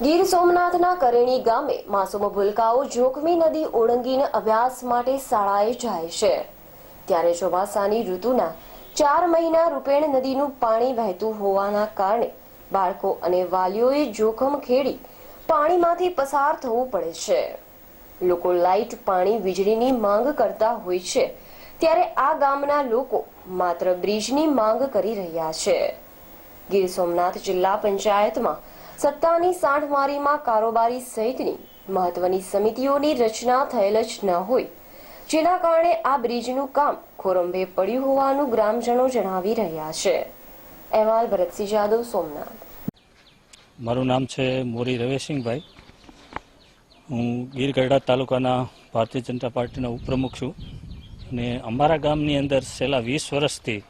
ગીર સોમનાથના કરેણી ગામે માસૂમ ભૂલકાઓ જોખમી નદી ઓળંગીને અભ્યાસ માટે શાળાએ જાય છે। ત્યારે ચોમાસાની ઋતુના 4 મહિના રૂપેણ નદીનું પાણી વહેતું હોવાના કારણે બાળકો અને વાલીઓએ જોખમ ખેડી પાણીમાંથી પસાર થવું પડે છે। લોકો લાઇટ, પાણી, વીજળીની માંગ કરતા હોય છે, ત્યારે આ ગામના લોકો માત્ર બ્રિજની માંગ કરી રહ્યા છે। ગીર સોમનાથ જિલ્લા પંચાયતમાં સત્તાની સાંઠમારીમાં કારોબારી સહિતની મહત્વની સમિતિઓની રચના થયેલ જ ન હોય, જેના કારણે આ બ્રિજનું કામ ખોરંભે પડ્યું હોવાનું ગ્રામજનો જણાવી રહ્યા છે। અહેવાલ ભરતસિંહ જાદવ, સોમનાથ। મારું નામ છે મોરી રવેશસિંહભાઈ। હું ગીર ગઢડા તાલુકાના ભારતીય જનતા પાર્ટીના ઉપપ્રમુખ છું અને અમારા ગામની અંદર છેલ્લા 20 વર્ષથી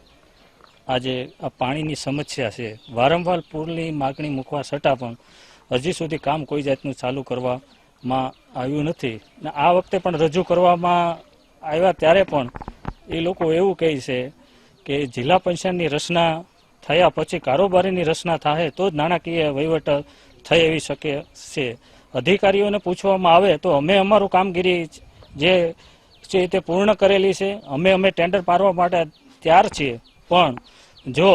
આજે આ પાણીની સમસ્યા છે। વારંવાર પૂરની માગણી મૂકવા છતાં પણ હજી સુધી કામ કોઈ જાતનું ચાલુ કરવામાં આવ્યું નથી અને આ વખતે પણ રજૂ કરવામાં આવ્યા ત્યારે પણ એ લોકો એવું કહે છે કે જિલ્લા પંચાયતની રચના થયા પછી કારોબારીની રચના થાય તો જ નાણાકીય વહીવટ થઈ આવી શકે છે। અધિકારીઓને પૂછવામાં આવે તો અમે અમારું કામગીરી જે છે તે પૂર્ણ કરેલી છે, અમે ટેન્ડર પાડવા માટે તૈયાર છીએ, પણ જો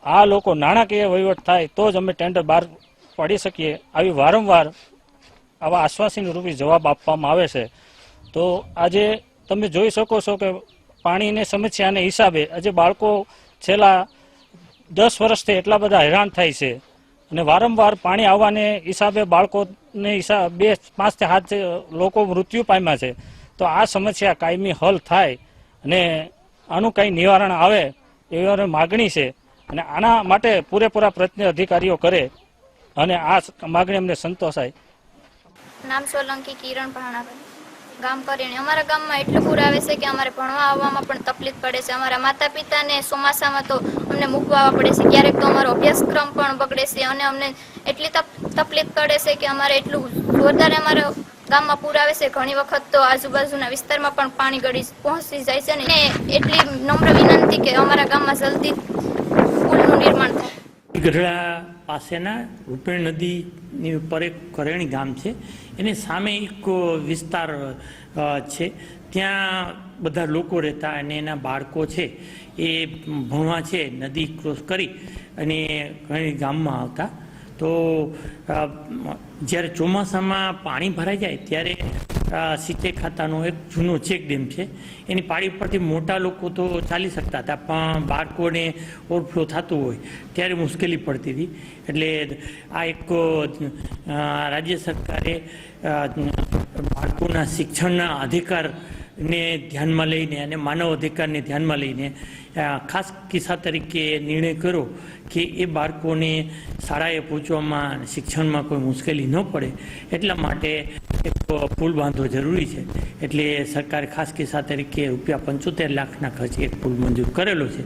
આ લોકો નાણાકીય વહીવટ થાય તો જ અમે ટેન્ડર બહાર પાડી શકીએ, આવી વારંવાર આવા આશ્વાસન રૂપી જવાબ આપવામાં આવે છે। તો આજે તમે જોઈ શકો છો કે પાણીની સમસ્યાને હિસાબે આજે બાળકો છેલ્લા 10 વર્ષથી એટલા બધા હેરાન થાય છે અને વારંવાર પાણી આવવાને હિસાબે બાળકોને હિસાબે 5 થી 7 લોકો મૃત્યુ પામ્યા છે। તો આ સમસ્યા કાયમી હલ થાય અને આનું કંઈ નિવારણ આવે એવી માગણી છે અને આના માટે પૂરેપૂરા પ્રયત્ન અધિકારીઓ કરે અને આ માગણી અમને સંતોષાય। નામ સોલંકી કિરણ ભાણાભાઈ, ગામ કરેણી। અમારા ગામમાં એટલું પૂર આવે છે કે અમારે ભણવા આવવામાં પણ તકલીફ પડે છે। અમારા માતા પિતાને ચોમાસામાં તો અમને મૂકવા આવવા પડે છે, ક્યારેક તો અમારો અભ્યાસક્રમ પણ બગડે છે અને અમને એટલી તકલીફ પડે છે કે અમારે એટલું જોરદાર અમારા ગામમાં પૂર આવે છે। ઘણી વખત તો આજુબાજુના વિસ્તારમાં પણ પાણી ગળી પહોંચી જાય છે ને એટલી નમ્ર વિનંતી કે અમારા ગામમાં જલ્દી પુલનું નિર્માણ થાય। ગઢડા પાસેના રૂપેણ નદીની ઉપર એક કરેણી ગામ છે, એની સામે એક વિસ્તાર છે, ત્યાં બધા લોકો રહેતા અને એના બાળકો છે એ ભણવા છે નદી ક્રોસ કરી અને કરેણી ગામમાં આવતા। તો જ્યારે ચોમાસામાં પાણી ભરાઈ જાય ત્યારે સિંચાઈ ખાતાનો એક જૂનો ચેક ડેમ છે, એની પાળી પરથી મોટા લોકો તો ચાલી શકતા હતા, પણ બાળકોને ઓવરફ્લો થતું હોય ત્યારે મુશ્કેલી પડતી હતી। એટલે આ એક રાજ્ય સરકારે બાળકોના શિક્ષણના અધિકારને ધ્યાનમાં લઈને અને માનવ અધિકારને ધ્યાનમાં લઈને ખાસ કિસ્સા તરીકે નિર્ણય કર્યો કે એ બાળકોને શાળાએ પહોંચવામાં શિક્ષણમાં કોઈ મુશ્કેલી ન પડે એટલા માટે એક પુલ બાંધવો જરૂરી છે। એટલે સરકારે ખાસ કિસ્સા તરીકે ₹75 લાખના ખર્ચે એક પુલ મંજૂર કરેલો છે।